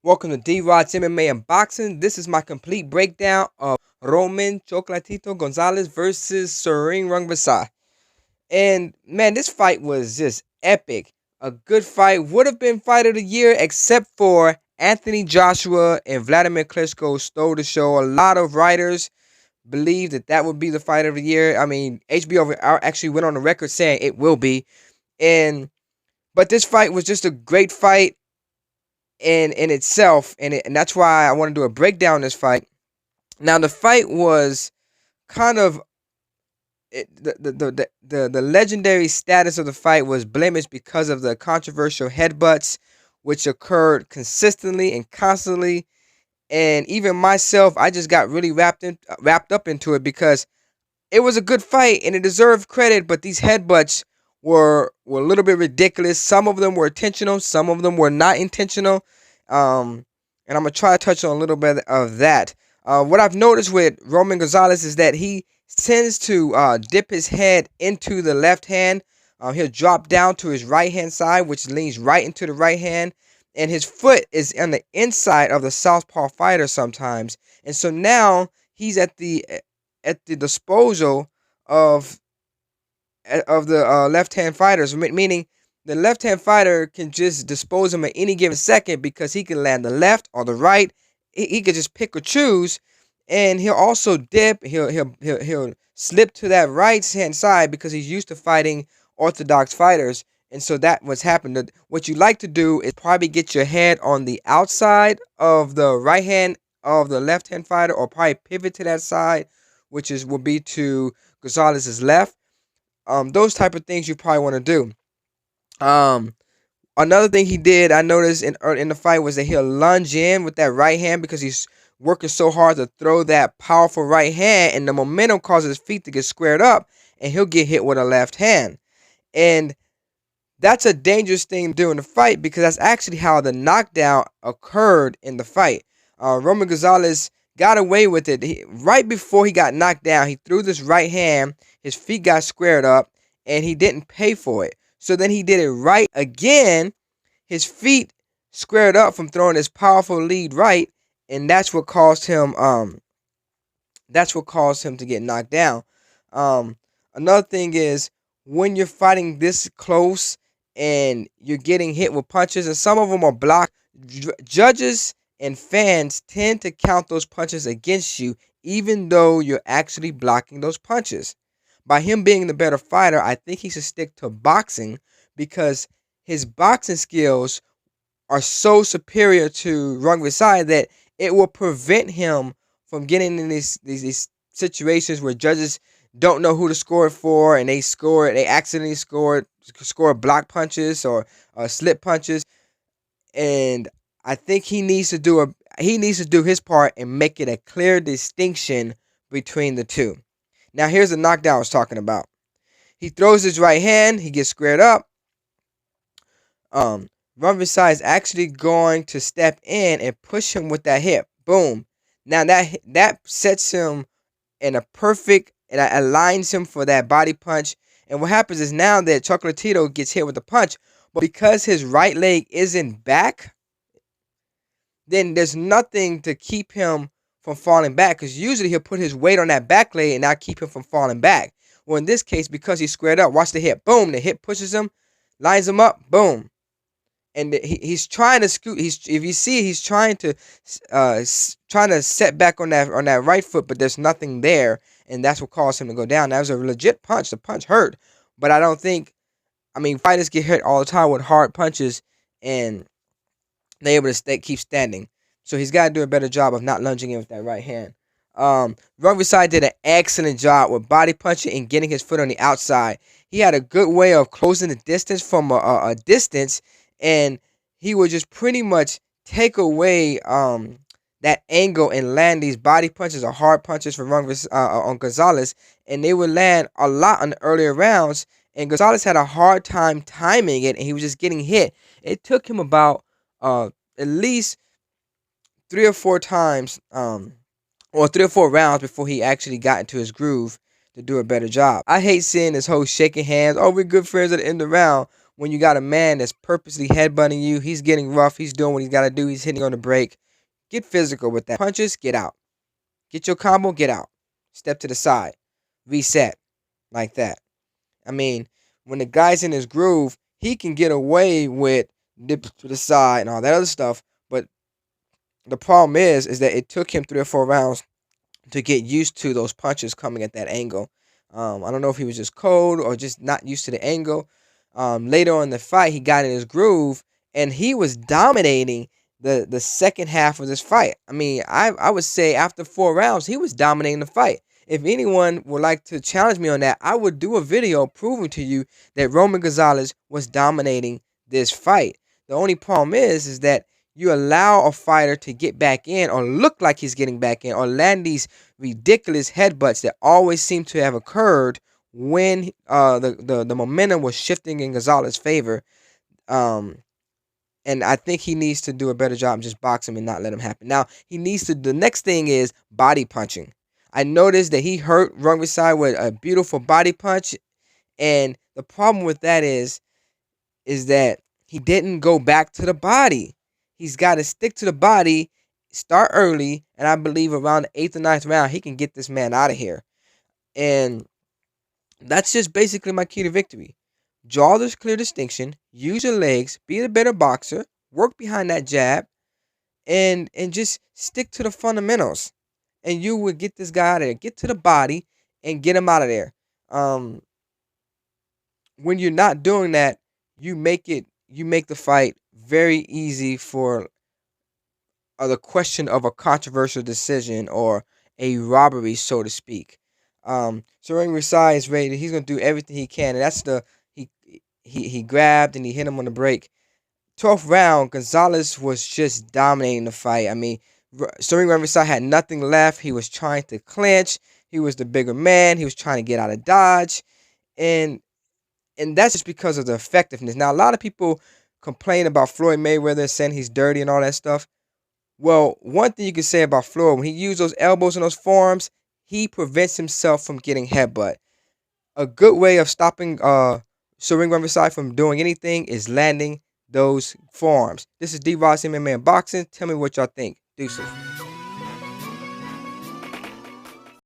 Welcome to DROD'S MMA and Boxing. This is my complete breakdown of Roman Chocolatito Gonzalez versus Sor Rungvisai. And man, this fight was just epic. A good fight. Would have been fight of the year except for Anthony Joshua and Vladimir Klitschko stole the show. A lot of writers believe that would be the fight of the year. I mean, HBO actually went on the record saying it will be. But this fight was just a great fight in itself, and that's why I want to do a breakdown of this fight. Now, the fight was kind of the legendary status of the fight was blemished because of the controversial headbutts, which occurred consistently and constantly. And even myself, I just got really wrapped up into it because it was a good fight and it deserved credit, but these headbutts were a little bit ridiculous. Some of them were intentional, some of them were not intentional. And I'm going to try to touch on a little bit of that. What I've noticed with Roman Gonzalez is that he tends to dip his head into the left hand. He'll drop down to his right hand side, which leans right into the right hand. And his foot is on the inside of the southpaw fighter sometimes. And so now he's at the disposal of the left-hand fighters, meaning the left-hand fighter can just dispose him at any given second because he can land the left or the right. He could just pick or choose, and he'll also dip. He'll slip to that right-hand side because he's used to fighting orthodox fighters. And so that what's happened. What you like to do is probably get your head on the outside of the right hand of the left-hand fighter, or probably pivot to that side, which will be to Gonzalez's left. Those type of things you probably want to do. Another thing he did, I noticed in the fight, was that he'll lunge in with that right hand because he's working so hard to throw that powerful right hand, and the momentum causes his feet to get squared up, and he'll get hit with a left hand. And that's a dangerous thing to do in the fight because that's actually how the knockdown occurred in the fight. Roman Gonzalez got away with it. Right before he got knocked down, he threw this right hand, his feet got squared up, and he didn't pay for it. So then he did it right again, his feet squared up from throwing this powerful lead right, and that's what caused him to get knocked down. Another thing is, when you're fighting this close and you're getting hit with punches, and some of them are blocked, judges and fans tend to count those punches against you, even though you're actually blocking those punches. By him being the better fighter, I think he should stick to boxing because his boxing skills are so superior to Rungvisai that it will prevent him from getting in these situations where judges don't know who to score it for, and they accidentally score block punches or slip punches. And I think he needs to do his part and make it a clear distinction between the two. Now, here's the knockdown I was talking about. He throws his right hand, he gets squared up. Rungvisai is actually going to step in and push him with that hip. Boom. Now that sets him in a perfect, and aligns him for that body punch. And what happens is now that Chocolatito gets hit with a punch, but because his right leg isn't back, then there's nothing to keep him from falling back, because usually he'll put his weight on that back leg and not keep him from falling back. Well, in this case, because he's squared up, watch the hip. Boom, the hip pushes him, lines him up, boom. And he's trying to scoot. If you see, he's trying to set back on that right foot, but there's nothing there, and that's what caused him to go down. That was a legit punch. The punch hurt, but I don't think. I mean, fighters get hit all the time with hard punches, and they're able to keep standing. So he's got to do a better job of not lunging in with that right hand. Rungvisai did an excellent job with body punching and getting his foot on the outside. He had a good way of closing the distance from a distance, and he would just pretty much take away that angle and land these body punches or hard punches from on Gonzalez, and they would land a lot in the earlier rounds, and Gonzalez had a hard time timing it, and he was just getting hit. It took him about at least 3 or 4 times, or 3 or 4 rounds before he actually got into his groove to do a better job. I hate seeing this whole shaking hands. Oh, we're good friends at the end of the round. when you got a man that's purposely headbutting you. He's getting rough. He's doing what he's got to do. He's hitting on the break. Get physical with that. Punches, get out. Get your combo, get out. Step to the side. Reset. Like that. I mean, when the guy's in his groove, he can get away with dip to the side and all that other stuff. But the problem is that it took him 3 or 4 rounds to get used to those punches coming at that angle. I don't know if he was just cold or just not used to the angle. Later on in the fight, he got in his groove and he was dominating the second half of this fight. I mean, I would say after 4 rounds, he was dominating the fight. If anyone would like to challenge me on that, I would do a video proving to you that Round Gonzalez was dominating this fight. The only problem is that you allow a fighter to get back in or look like he's getting back in or land these ridiculous headbutts that always seem to have occurred when the momentum was shifting in Gonzalez's favor. And I think he needs to do a better job just boxing and not let him happen. Now, he needs to, the next thing is body punching. I noticed that he hurt Rungvisai with a beautiful body punch. And the problem with that is that he didn't go back to the body. He's got to stick to the body, start early, and I believe around the 8th or 9th round, he can get this man out of here. And that's just basically my key to victory. Draw this clear distinction, use your legs, be a better boxer, work behind that jab, and just stick to the fundamentals. And you will get this guy out of there. Get to the body and get him out of there. When you're not doing that, you make the fight very easy for the question of a controversial decision or a robbery, so to speak. Sor Rungvisai is ready. He's gonna do everything he can, and that's he grabbed and he hit him on the break. 12th round, Gonzalez was just dominating the fight. I mean, Sor Rungvisai had nothing left. He was trying to clinch. He was the bigger man. He was trying to get out of dodge, and that's just because of the effectiveness. Now, a lot of people complain about Floyd Mayweather, saying he's dirty and all that stuff. Well, one thing you can say about Floyd, when he used those elbows and those forearms, he prevents himself from getting headbutt. A good way of stopping Sor Rungvisai from doing anything is landing those forearms. This is DROD'S MMA and Boxing. Tell me what y'all think. Deuces.